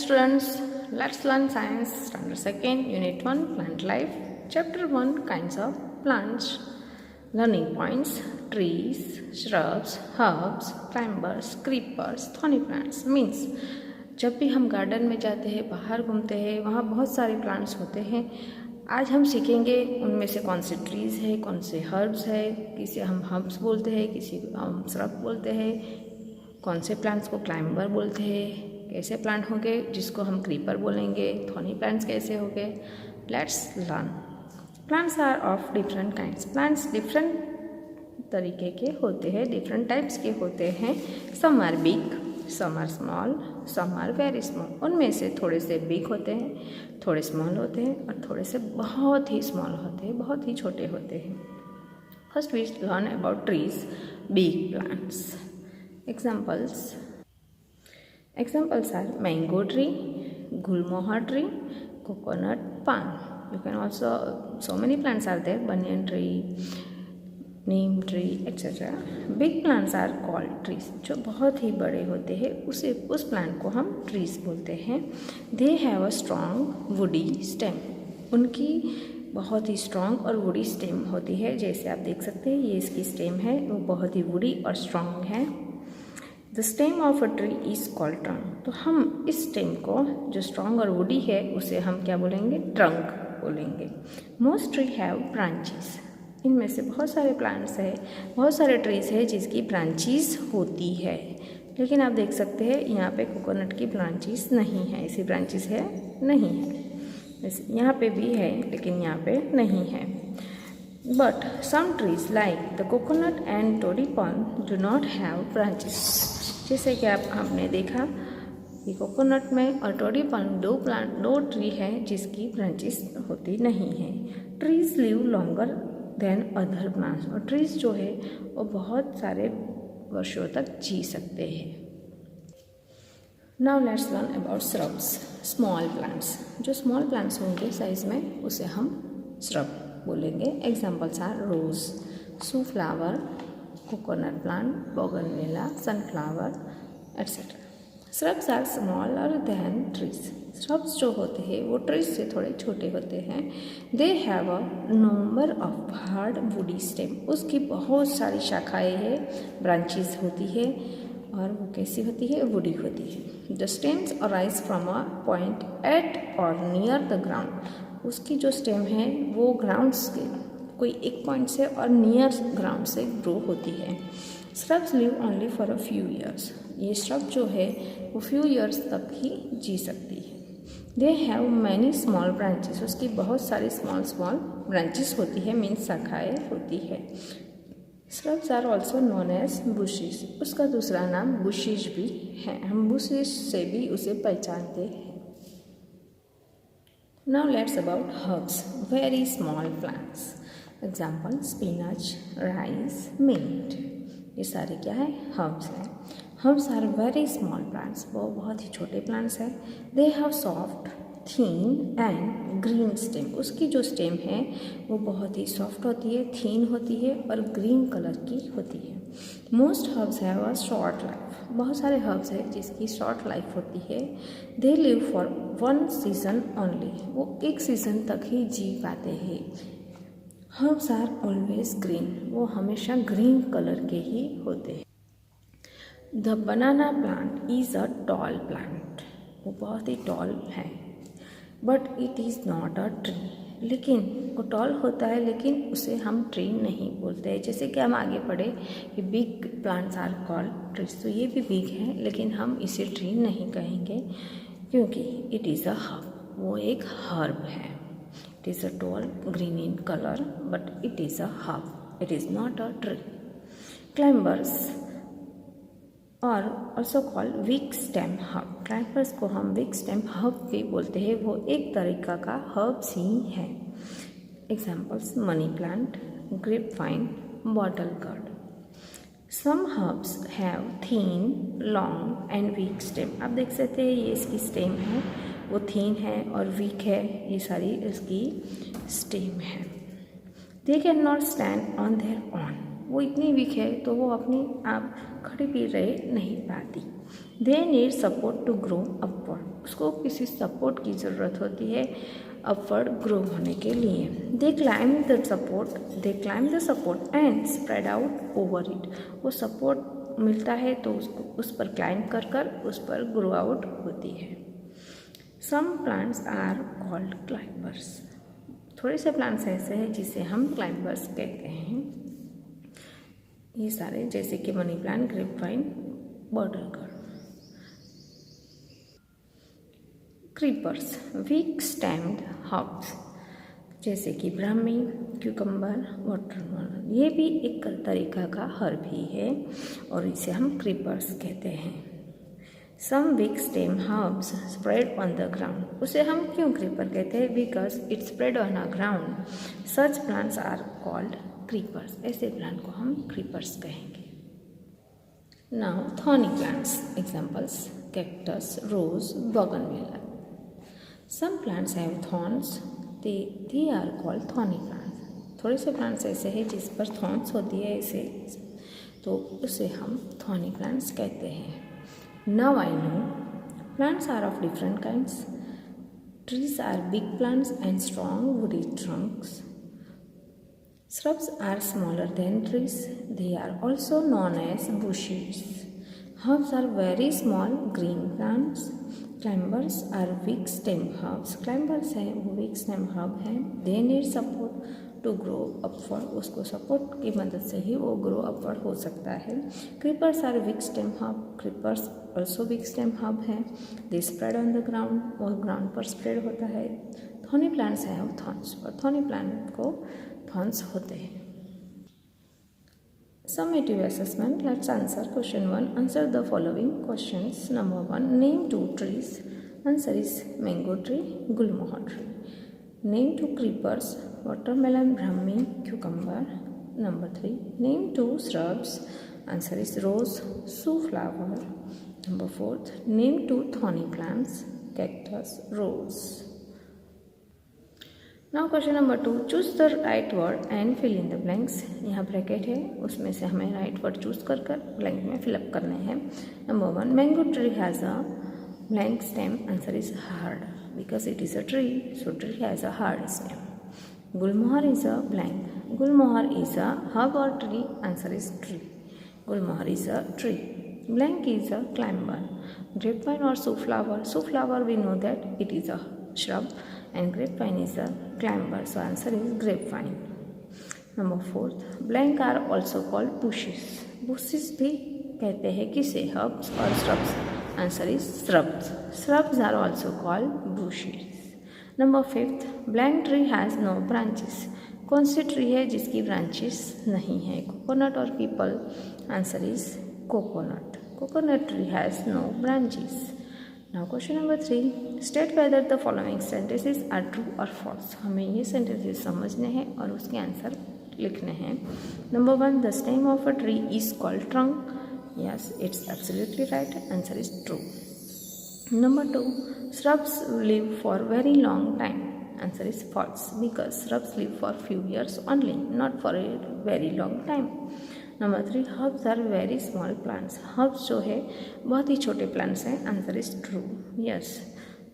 students, let's learn science standard 2nd unit 1 plant life chapter 1 kinds of plants. Learning points: trees, shrubs, herbs, climbers, creepers, thorny plants. Means जब भी हम garden में जाते हैं, बाहर घूमते हैं, वहाँ बहुत सारे प्लांट्स होते हैं. आज हम सीखेंगे उनमें से कौन से ट्रीज़ है, कौन से हर्ब्स है, किसे हम हर्ब्स बोलते हैं, किसी को हम श्रब बोलते हैं, कौन से प्लांट्स को क्लाइंबर बोलते हैं, कैसे प्लांट होंगे जिसको हम क्रीपर बोलेंगे, थॉर्नी प्लांट्स कैसे होंगे. Let's learn. Plants are of different kinds. Plants different तरीके के होते हैं, डिफरेंट टाइप्स के होते हैं. Some are big, some are small, some are very small. उनमें से थोड़े से बिग होते हैं, थोड़े स्मॉल होते हैं और थोड़े से बहुत ही स्मॉल होते हैं, बहुत ही छोटे होते हैं. First we learn about trees, big plants. Examples are mango tree, gulmohar tree, coconut palm. You can also, so many plants are there, banyan tree, neem tree, etc. Big plants are called trees. जो बहुत ही बड़े होते हैं उस plant को हम trees बोलते हैं. They have a strong woody stem. उनकी बहुत ही स्ट्रॉन्ग और वुडी स्टेम होती है. जैसे आप देख सकते हैं, ये इसकी स्टेम है, वो बहुत ही वुडी और स्ट्रॉन्ग है. The stem of a tree is called trunk. तो हम इस स्टेम को जो स्ट्रॉन्ग और वुडी है उसे हम क्या बोलेंगे? ट्रंक बोलेंगे. Most tree have branches. इनमें से बहुत सारे प्लांट्स है, बहुत सारे ट्रीज है जिसकी ब्रांचेस होती है. लेकिन आप देख सकते हैं यहाँ पे कोकोनट की ब्रांचेस नहीं है. ऐसी ब्रांचेस है नहीं है. यहाँ पे भी है लेकिन यहाँ पे नहीं है. But some trees like the coconut and toddy palm do not have branches. जैसे कि आपने देखा कि कोकोनट में और टोडी पाल्म दो ट्री है जिसकी ब्रांचेस होती नहीं है. Trees live longer than other plants. और ट्रीज जो है वो बहुत सारे वर्षों तक जी सकते हैं. Now let's learn about shrubs, small plants. जो स्मॉल प्लांट्स होंगे साइज में उसे हम श्रब बोलेंगे. Examples are rose, sunflower, coconut plant, bougainvillea, sunflower, etcetera. Shrubs are smaller than trees. Shrubs जो होते हैं वो ट्रीज से थोड़े छोटे होते हैं. They have a number of hard woody stem. उसकी बहुत सारी शाखाएँ हैं, ब्रांचेस होती है और वो कैसी होती है? वुडी होती है. The stems arise from a point at or near the ground. उसकी जो स्टेम है वो ग्राउंड्स के कोई एक पॉइंट से और नियर ग्राउंड से ग्रो होती है. Shrubs live only for a few years. ये श्रब जो है वो फ्यू ईयर्स तक ही जी सकती है. They have many small branches. उसकी बहुत सारी स्मॉल ब्रांचेस होती है, मीन्स शाखाएँ होती है. Shrubs are also known as bushes. उसका दूसरा नाम बुशेज भी है. हम बुशेज से भी उसे पहचानते हैं. Now let's about herbs, very small plants. Example spinach, rice, mint. ये सारे क्या है? herbs हैं. Herbs are very small plants. वो बहुत ही छोटे plants हैं. They have soft, thin and green stem. उसकी जो stem है वो बहुत ही soft होती है, thin होती है और green color की होती है. Most herbs have a short life. बहुत सारे herbs हैं जिसकी short life होती है. They live for one season only. वो एक सीज़न तक ही जी पाते हैं. Herbs are always green. वो हमेशा green कलर के ही होते हैं. The banana plant is a tall plant. वो बहुत ही tall है. But it is not a tree. लेकिन वो टॉल होता है लेकिन उसे हम ट्री नहीं बोलते हैं. जैसे कि हम आगे पढ़े कि big plants are called trees. तो ये भी बिग है लेकिन हम इसे ट्री नहीं कहेंगे क्योंकि इट इज़ अ हर्ब. वो एक हर्ब है. It is a tall green in colour but it is a herb. It is not a tree. Climbers और also called weak stem herb. Climbers को हम वीक स्टेम हर्ब भी बोलते हैं. वो एक तरीका का हर्ब्स ही है. Examples money plant, grape vine, bottle gourd. Some herbs have thin, long and weak stem. आप देख सकते हैं ये इसकी स्टेम है, वो थीन है और वीक है. ये सारी इसकी स्टेम है. They can not stand on their own. वो इतनी वीक है तो वो अपनी आप खड़ी भी रह नहीं पाती। They need support to grow upward, उसको किसी सपोर्ट की ज़रूरत होती है अपवर्ड ग्रो होने के लिए। They climb the support and spread out over it, वो सपोर्ट मिलता है तो उसको उस पर क्लाइम कर उस पर ग्रो आउट होती है। Some plants are called climbers, थोड़े से प्लांट्स ऐसे हैं जिसे हम क्लाइंबर्स कहते हैं। ये सारे जैसे कि money plant, grapevine, bottle gourd. Creepers, weak stemmed herbs, जैसे कि ब्राह्मी, क्यूकम्बर, वाटरमेलन, ये भी एक तरीका का हर्ब ही है और इसे हम क्रीपर्स कहते हैं। Some weak stem herbs spread on the ground, उसे हम क्यों क्रीपर कहते हैं? Because it spread on a ground. Such plants are called creepers, ऐसे प्लांट को हम क्रीपर्स कहेंगे। Now thorny plants, examples cactus, rose, bougainvillea. Some plants have thorns, they are called thorny plants, थोड़े से प्लांट्स ऐसे हैं जिस पर थॉर्न्स होती है ऐसे, तो उसे हम थॉर्नी प्लांट्स कहते हैं। Now I know plants are of different kinds. Trees are big plants and strong woody trunks. Shrubs are smaller than trees. They are also known as bushes. Herbs are very small green plants. Climbers are big stem herbs. Climbers हैं वो big stem herb हैं. They need support to grow upward, उसको support की मदद से ही वो grow upward हो सकता है। Creepers are weak stem herb, creepers also weak stem herb है। They spread on the ground, और ग्राउंड पर स्प्रेड होता है। थॉर्नी प्लांट्स हैं और थॉर्न्स, और थॉर्नी प्लांट को थॉर्न्स होते हैं। Summative assessment, let's answer question 1. Answer the following questions. Number 1, name 2 trees. Answer is mango tree, gulmohar tree. Name 2 creepers, watermelon, brahmi, cucumber. Number 3, name 2 shrubs. Answer is rose, sunflower. Number 4, name 2 thorny plants, cactus, rose. Now question number 2, choose the right word and fill in the blanks. यहाँ bracket है, उसमें से हमें right word choose कर blank में fill up करने हैं। Number 1, mango tree has a blank stem. Answer is hard because it is a tree, so tree has a hard stem. Gulmohar is a blank. Gulmohar is a herb or tree? Answer is tree. Gulmohar is a tree. Blank is a climber. Grapevine or sunflower? Sunflower we know that it is a shrub and grapevine is a climber, so answer is grapevine. Number 4, blank are also called bushes. Bushes भी कहते हैं किसे? herbs और shrubs. Answer is shrubs. Shrubs are also called bushes. Number 5, blank tree has no branches. कौन सी tree है जिसकी branches नहीं है? कोकोनट और peepal? Answer is coconut. Coconut tree has no branches. Now question number 3, state whether the following sentences are true or false. हमें ये sentences समझने हैं और उसके आंसर लिखने हैं. Number 1, the stem of a tree is called trunk. Yes, it's absolutely right. Answer is true. Number 2, shrubs live for very long time. Answer is false because shrubs live for few years only, not for a very long time. Number 3, herbs are very small plants. Herbs जो है बहुत ही छोटे plants हैं. Answer is true. Yes.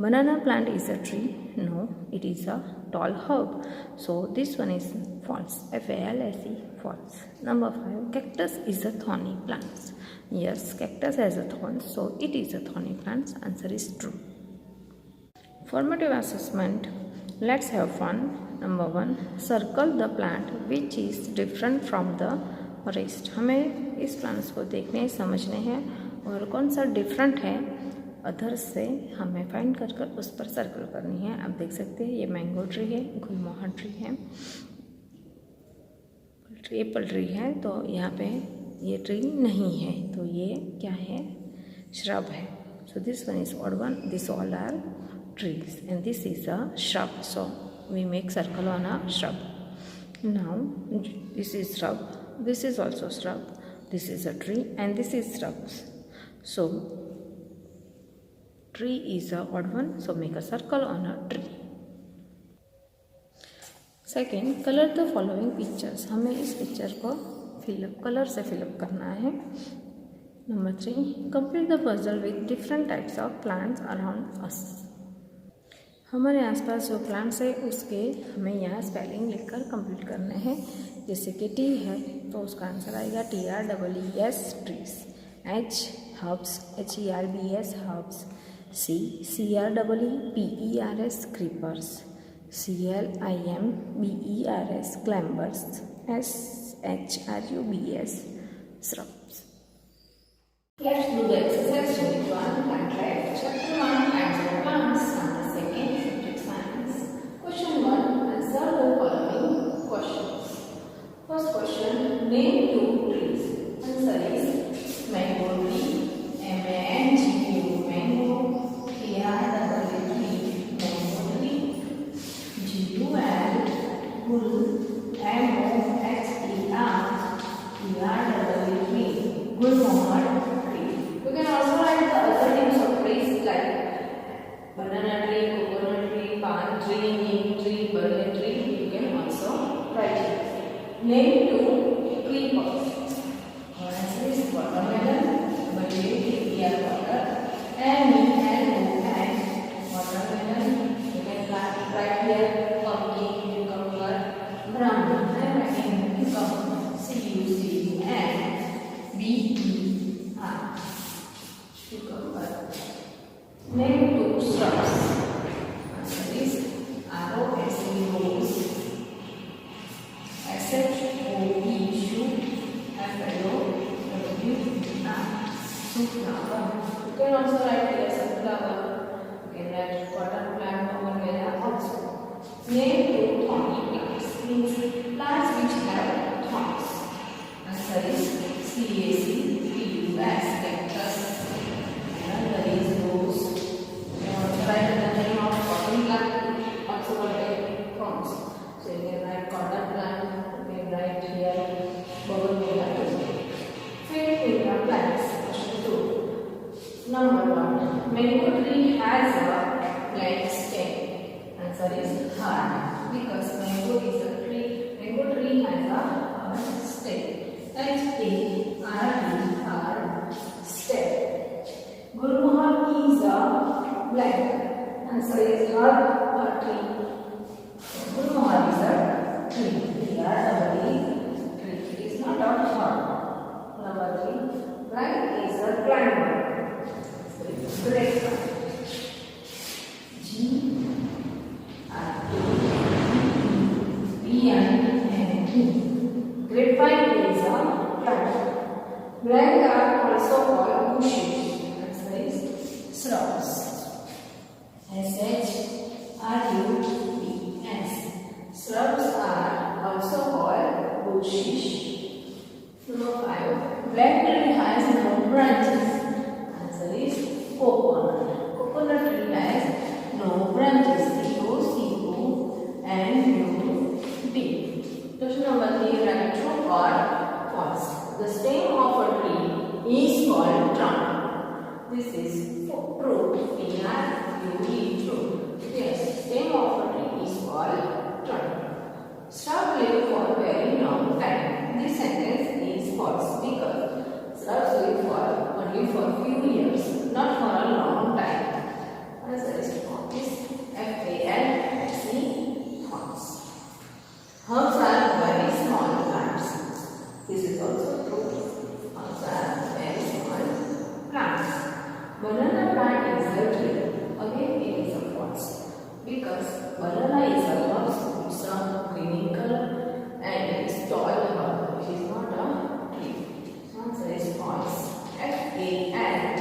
Banana plant is a tree. No, it is a tall herb. So this one is false. F-A-L-S-E, false. Number 5, cactus is a thorny plant. Yes, cactus has a thorn, so it is a thorny plant. Answer is true. Formative assessment. Let's have fun. Number 1, circle the plant which is different from the rest. हमें इस plants को देखने समझने हैं और कौन सा different है अदर्स से हमें फाइंड कर उस पर सर्कल करनी है. आप देख सकते हैं ये मैंगो ट्री है, गुलमोहर ट्री है, एप्पल ट्री है. तो यहाँ पे ये ट्री नहीं है, तो ये क्या है? श्रब है. So this one is odd one, this all are trees and this is a shrub. So we make circle on a shrub. Now this is shrub, this is also shrub, this is a tree and this is shrubs. So tree is a odd one, so make a circle on a tree. Second, color the following pictures. हमें इस picture को colour से fill up करना है. Number 3, complete the puzzle with different types of plants around us. हमारे आसपास जो plants है उसके हमें यहाँ स्पेलिंग लिखकर कंप्लीट करने हैं. जैसे कि टी है तो उसका आंसर आएगा TREES trees. H herbs HERBS herbs. C CREEPERS creepers. CLIMBERS climbers. SHRUBS shrubs. Let's do the exercise unit 1 plant life. Chapter 1 kinds of plants. Number 2 subject science. Question 1 answer the following questions. First question, name 2 trees. Answer is mango tree. MANGO mango. TREE mango tree. GUL gul. MOHER TREE gulmohar. You can also write the other names of trees like banana tree, coconut tree, palm tree, neem tree, banyan tree. You can also write it. Name 2 creepers. Answer is watermelon, water, and watermelon. You can write here pumpkin, cucumber, brown, and cucumber. CUCUMBER. Cucumber. Name 2 shrubs. Answer is ROSE rose, SHOE shoe, FLOWER sunflower. You can also write here sunflower. You can write cotton plant over also. Name 2 thorny plants. Means plants which have thorns. Answer is CAC PUS cactus. There is rose. Write the name of cotton plant. Also contain thorns. So you can write cotton plant. You can write here bougainvillea. Favorite plants. Question 2. Number 1. Mango tree has a blunt stem. Answer is hard because mango is a tree. Mango tree has a hard stem. HARD hard stem. Gulmohar is a blank. Answer is hard tree. Gulmohar is a tree. Tree. It is not a hard. Number 3. Blank is a climber. Great. Grapevine is a plant. Blank are also called bushes. Answer is shrubs. SHRUBS. Shrubs are also called bushes. Number 5. Black tree has no branches. Answer is coconut. Coconut tree has no branches. CO and UT. Question number 3. Write true or false. The stem of a tree is called trunk. This is true. True. Yes, stem of a tree is called trunk. Shrub live for very long time. This sentence is false because shrubs live for only for few years, not for a long time. Answer is false. FALSE. False. Herbs are very small plants. This is also true. Herbs are very small plants. Banana plant is a tree. Again, it is a false because banana is a herb, it's a green color and it is tall herb. It is not a tree. So answer is false. FAL.